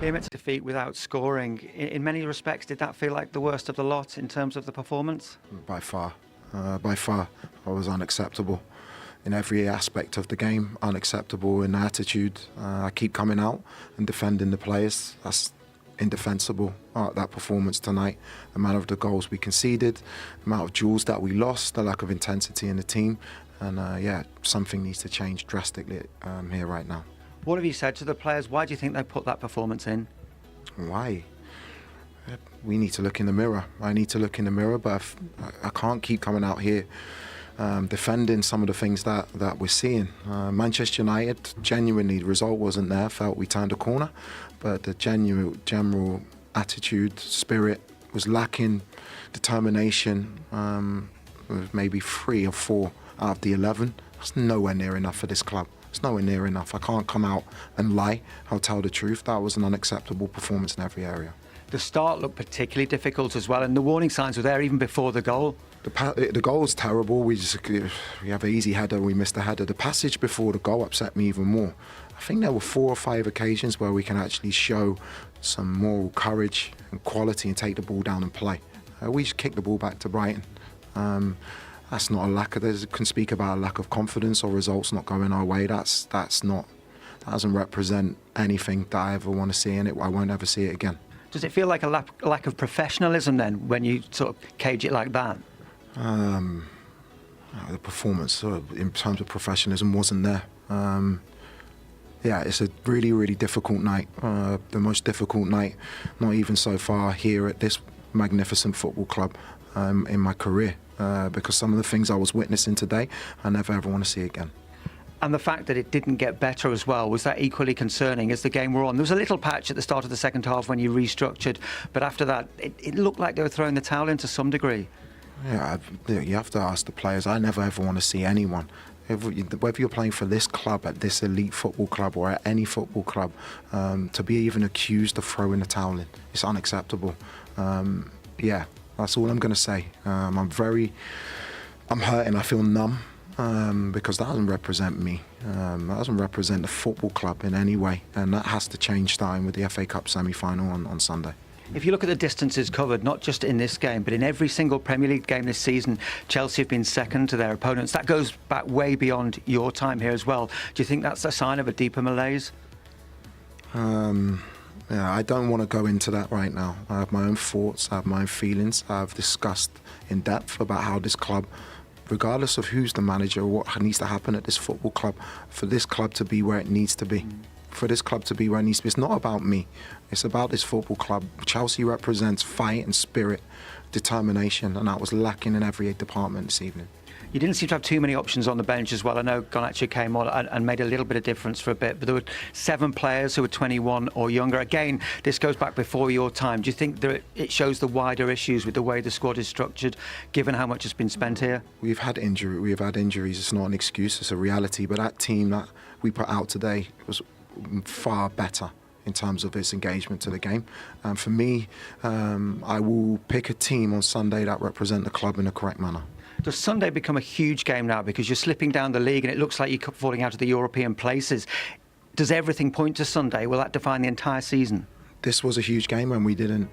Liam, it's a defeat without scoring. In many respects, did that feel like the worst of the lot in terms of the performance? By far. I was unacceptable in every aspect of the game, unacceptable in attitude. I keep coming out and defending the players. That's indefensible, that performance tonight. The amount of the goals we conceded, the amount of duels that we lost, the lack of intensity in the team. And yeah, something needs to change drastically here right now. What have you said to the players? Why do you think they put that performance in? Why? We need to look in the mirror. I need to look in the mirror, but I can't keep coming out here defending some of the things that we're seeing. Manchester United, genuinely, the result wasn't there. Felt we turned a corner, but the general attitude, spirit was lacking. Determination, with maybe 3 or 4 out of the 11. That's nowhere near enough for this club. It's nowhere near enough. I can't come out and lie. I'll tell the truth. That was an unacceptable performance in every area. The start looked particularly difficult as well, and the warning signs were there even before the goal. The goal was terrible. We have an easy header. We missed the header. The passage before the goal upset me even more. I think there were 4 or 5 occasions where we can actually show some moral courage and quality and take the ball down and play. We just kicked the ball back to Brighton. That's not a lack of. They can speak about a lack of confidence or results not going our way. That doesn't represent anything that I ever want to see in it. I won't ever see it again. Does it feel like a lack of professionalism then when you sort of cage it like that? The performance in terms of professionalism wasn't there. Yeah, it's a really, really difficult night. The most difficult night, not even so far here at this magnificent football club in my career. Because some of the things I was witnessing today, I never ever want to see again. And the fact that it didn't get better as well, was that equally concerning as the game wore on? There was a little patch at the start of the second half when you restructured, but after that, it looked like they were throwing the towel in to some degree. Yeah, you have to ask the players. I never ever want to see anyone, whether you're playing for this club, at this elite football club or at any football club, to be even accused of throwing the towel in. It's unacceptable. Yeah, that's all I'm going to say. I'm hurting. I feel numb. Because that doesn't represent me. That doesn't represent the football club in any way, and that has to change starting with the FA Cup semi-final on Sunday. If you look at the distances covered, not just in this game, but in every single Premier League game this season, Chelsea have been second to their opponents. That goes back way beyond your time here as well. Do you think that's a sign of a deeper malaise? Yeah, I don't want to go into that right now. I have my own thoughts, I have my own feelings. I've discussed in depth about how this club, regardless of who's the manager or what needs to happen at this football club, for this club to be where it needs to be. For this club to be where it needs to be. It's not about me. It's about this football club. Chelsea represents fight and spirit, determination, and that was lacking in every department this evening. You didn't seem to have too many options on the bench as well. I know Garnacho came on and made a little bit of difference for a bit, but there were 7 players who were 21 or younger. Again, this goes back before your time. Do you think that it shows the wider issues with the way the squad is structured, given how much has been spent here? We've had injuries. It's not an excuse, it's a reality. But that team that we put out today was far better in terms of its engagement to the game. And for me, I will pick a team on Sunday that represent the club in the correct manner. Does Sunday become a huge game now because you're slipping down the league and it looks like you're falling out of the European places? Does everything point to Sunday? Will that define the entire season? This was a huge game and we didn't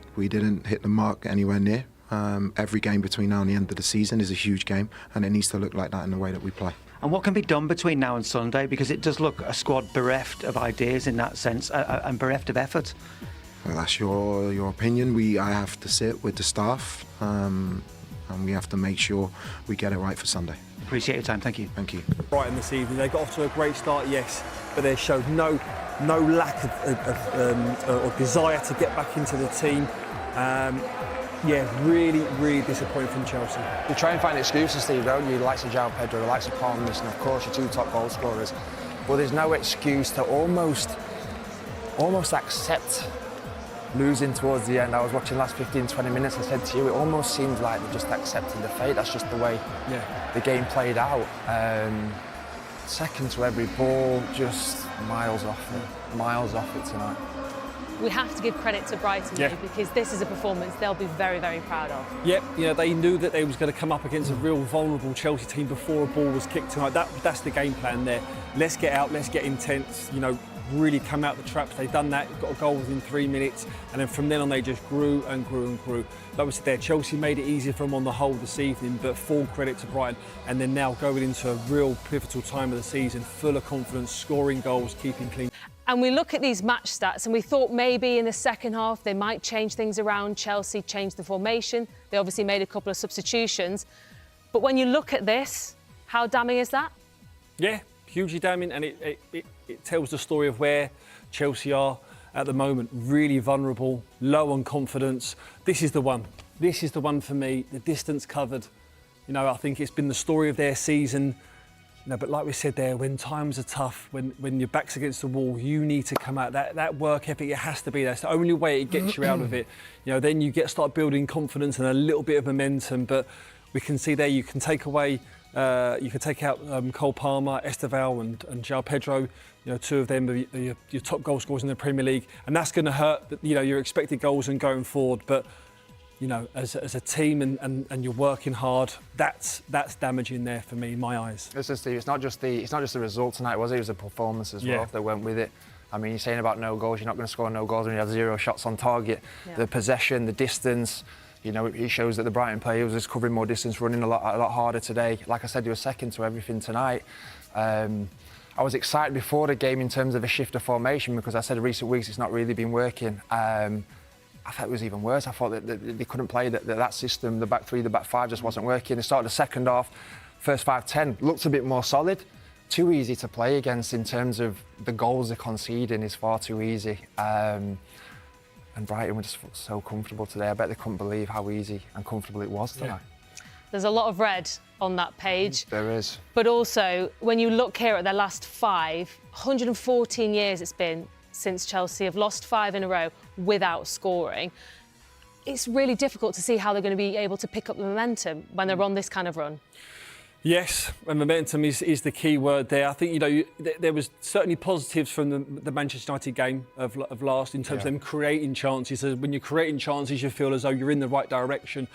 hit the mark anywhere near. Every game between now and the end of the season is a huge game, and it needs to look like that in the way that we play. And what can be done between now and Sunday? Because it does look a squad bereft of ideas in that sense and bereft of effort. Well, that's your opinion. I have to sit with the staff. And we have to make sure we get it right for Sunday. Appreciate your time, thank you. Thank you. Brighton this evening, they got off to a great start, yes, but they showed no lack of desire to get back into the team. Yeah, really, really disappointing from Chelsea. You try and find excuses, Steve, don't you? The likes of João Pedro, the likes of Palmas, and of course your 2 top goal scorers. But there's no excuse to almost accept losing towards the end. I was watching the last 15-20 minutes. I said to you, it almost seemed like they're just accepting the fate. That's just the way the game played out. Second to every ball, just miles off it tonight. We have to give credit to Brighton though, because this is a performance they'll be very, very proud of. Yep, they knew that they was going to come up against a real vulnerable Chelsea team before a ball was kicked tonight. That's the game plan there. Let's get out, let's get intense, really come out the traps. They've done that, got a goal within 3 minutes, and then from then on they just grew and grew and grew. Like we said there, Chelsea made it easier for them on the whole this evening, but full credit to Brighton. And then now going into a real pivotal time of the season, full of confidence, scoring goals, keeping clean. And we look at these match stats and we thought maybe in the second half they might change things around. Chelsea changed the formation. They obviously made a couple of substitutions. But when you look at this, how damning is that? Yeah, hugely damning, and it tells the story of where Chelsea are at the moment. Really vulnerable, low on confidence. This is the one. This is the one for me. The distance covered. You know, I think it's been the story of their season. You know, but like we said there, when times are tough, when your back's against the wall, you need to come out. That work ethic, it has to be there. It's the only way it gets you out of it. You know, then you start building confidence and a little bit of momentum. But we can see there, you can take away. You could take out Cole Palmer, Esteval and João Pedro. You know, two of them are your top goal scorers in the Premier League, and that's going to hurt. You know, your expected goals and going forward. But you know, as a team and you're working hard, that's damaging there for me in my eyes. It's not just the result tonight, was it? It was the performance as well that went with it. I mean, you're saying about no goals. You're not going to score no goals when you have 0 shots on target. Yeah. The possession, the distance. You know, it shows that the Brighton player was just covering more distance, running a lot harder today. Like I said, you were second to everything tonight. I was excited before the game in terms of a shift of formation because I said in recent weeks it's not really been working. I thought it was even worse. I thought that they couldn't play that system. The back three, the back five just wasn't working. They started the second half, first 5-10, looked a bit more solid. Too easy to play against in terms of the goals they're conceding is far too easy. And Brighton were just so comfortable today. I bet they couldn't believe how easy and comfortable it was tonight. There's a lot of red on that page. There is. But also, when you look here at their last 114 years it's been since Chelsea have lost 5 in a row without scoring. It's really difficult to see how they're going to be able to pick up the momentum when they're on this kind of run. Yes, and momentum is the key word there. I think, you know, there was certainly positives from the Manchester United game of last in terms of them creating chances. So when you're creating chances, you feel as though you're in the right direction.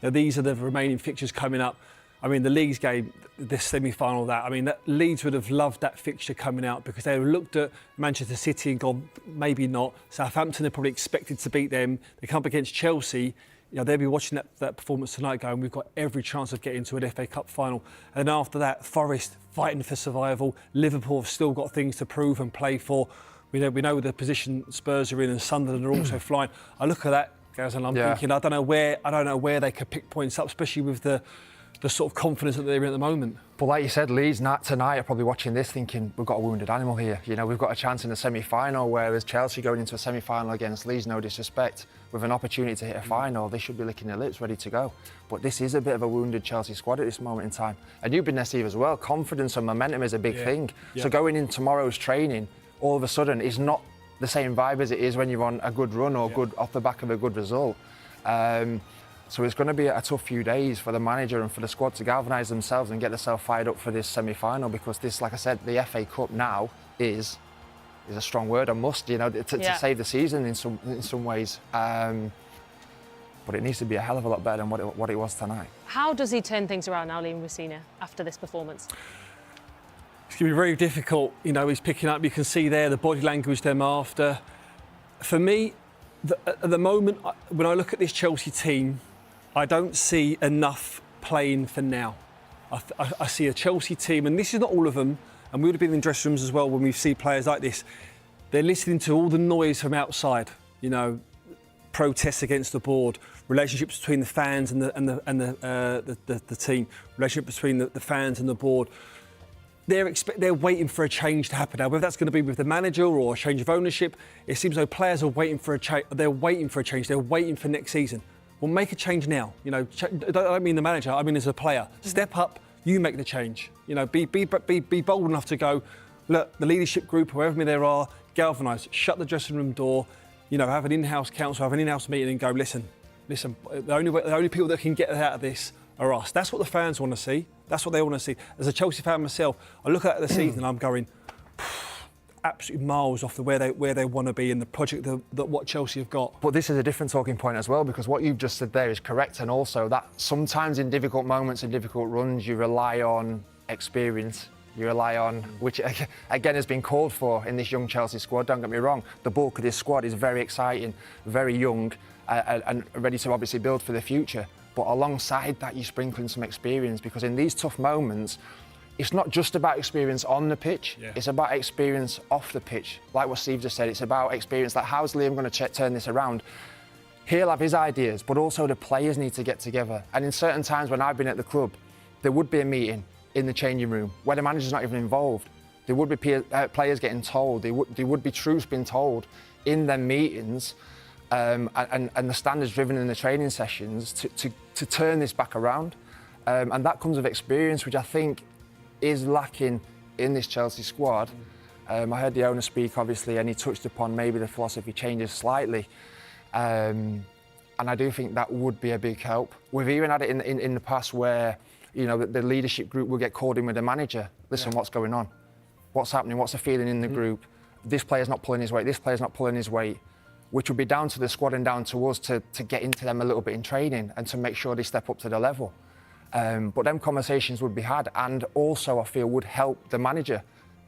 Now, these are the remaining fixtures coming up. I mean, the Leeds game, this semi-final, Leeds would have loved that fixture coming out because they looked at Manchester City and gone, maybe not. Southampton, they probably expected to beat them. They come up against Chelsea. You know, they'll be watching that performance tonight going, we've got every chance of getting to an FA Cup final. And after that, Forest fighting for survival. Liverpool have still got things to prove and play for. We know the position Spurs are in and Sunderland are also flying. I look at that, guys, and I'm thinking, I don't know where they could pick points up, especially with the sort of confidence that they're in at the moment. But like you said, Leeds tonight are probably watching this thinking, we've got a wounded animal here. You know, we've got a chance in the semi-final, whereas Chelsea going into a semi-final against Leeds, no disrespect, with an opportunity to hit a final, they should be licking their lips, ready to go. But this is a bit of a wounded Chelsea squad at this moment in time. And you've been there, Steve, as well. Confidence and momentum is a big thing. Yeah. So going in tomorrow's training, all of a sudden, is not the same vibe as it is when you're on a good run or good off the back of a good result. So it's going to be a tough few days for the manager and for the squad to galvanise themselves and get themselves fired up for this semi-final because this, like I said, the FA Cup now is a strong word, a must, you know, to save the season in some ways. But it needs to be a hell of a lot better than what it was tonight. How does he turn things around now, Liam Rosenior, after this performance? It's going to be very difficult. You know, he's picking up, you can see there the body language them after. For me, at the moment, when I look at this Chelsea team, I don't see enough playing for now. I see a Chelsea team, and this is not all of them, and we would have been in dressing rooms as well when we see players like this. They're listening to all the noise from outside, you know, protests against the board, relationships between the fans and the team, relationship between the fans and the board. They're waiting for a change to happen now, whether that's going to be with the manager or a change of ownership. It seems though players are waiting for a change. They're waiting for a change. They're waiting for next season. Well, make a change now. You know, I don't mean the manager. I mean as a player. Step up. You make the change. You know, be bold enough to go. Look, the leadership group, whoever many there are, galvanise. Shut the dressing room door. You know, have an in-house council, have an in-house meeting, and go. Listen. The only people that can get out of this are us. That's what the fans want to see. That's what they want to see. As a Chelsea fan myself, I look at the season and I'm going absolutely miles off where they want to be in the project that what Chelsea have got. But this is a different talking point as well, because what you've just said there is correct, and also that sometimes in difficult moments and difficult runs you rely on experience You rely on, which again has been called for in this young Chelsea squad, don't get me wrong. The bulk of this squad is very exciting, very young, and ready to obviously build for the future. But alongside that, you sprinkle in some experience, because in these tough moments, it's not just about experience on the pitch, it's about experience off the pitch. Like what Steve just said, it's about experience, like how's Liam going to turn this around? He'll have his ideas, but also the players need to get together. And in certain times when I've been at the club, there would be a meeting in the changing room where the manager's not even involved. There would be players getting told, there would be truths being told in them meetings, and the standards driven in the training sessions to turn this back around. And that comes with experience, which I think is lacking in this Chelsea squad. I heard the owner speak, obviously, and he touched upon maybe the philosophy changes slightly. And I do think that would be a big help. We've even had it in the past where, you know, the leadership group will get called in with the manager. Listen, what's going on? What's happening? What's the feeling in the group? This player's not pulling his weight. This player's not pulling his weight, which would be down to the squad and down to us to get into them a little bit in training and to make sure they step up to the level. But them conversations would be had, and also I feel would help the manager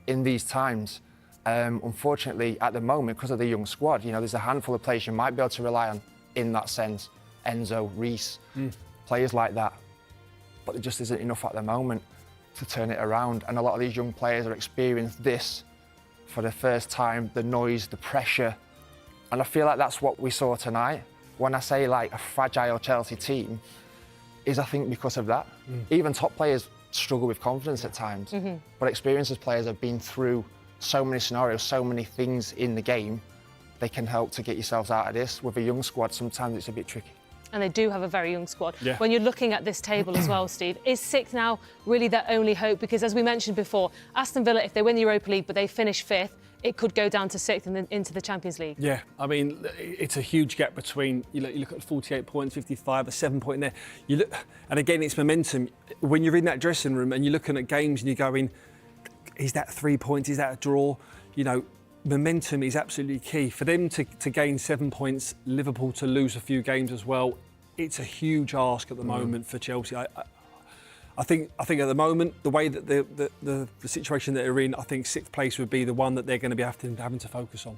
in these times. Unfortunately, at the moment, because of the young squad, you know, there's a handful of players you might be able to rely on in that sense. Enzo, Reece, players like that. But there just isn't enough at the moment to turn it around. And a lot of these young players are experiencing this for the first time, the noise, the pressure. And I feel like that's what we saw tonight. When I say like a fragile Chelsea team, is I think because of that. Even top players struggle with confidence at times. But experienced players have been through so many scenarios, so many things in the game, they can help to get yourselves out of this. With a young squad, sometimes it's a bit tricky. And they do have a very young squad. When you're looking at this table as well, Steve, is sixth now really their only hope? Because as we mentioned before, Aston Villa, if they win the Europa League but they finish fifth, it could go down to sixth and then into the Champions League. Yeah, I mean, it's a huge gap between, you look at 48 points, 55, a 7-point there. You look, and again, it's momentum. When you're in that dressing room and you're looking at games and you're going, is that 3 points, is that a draw? You know, momentum is absolutely key. For them to gain 7 points, Liverpool to lose a few games as well, it's a huge ask at the moment for Chelsea. I think at the moment, the way that the situation that they're in, I think sixth place would be the one that they're going to be having to focus on.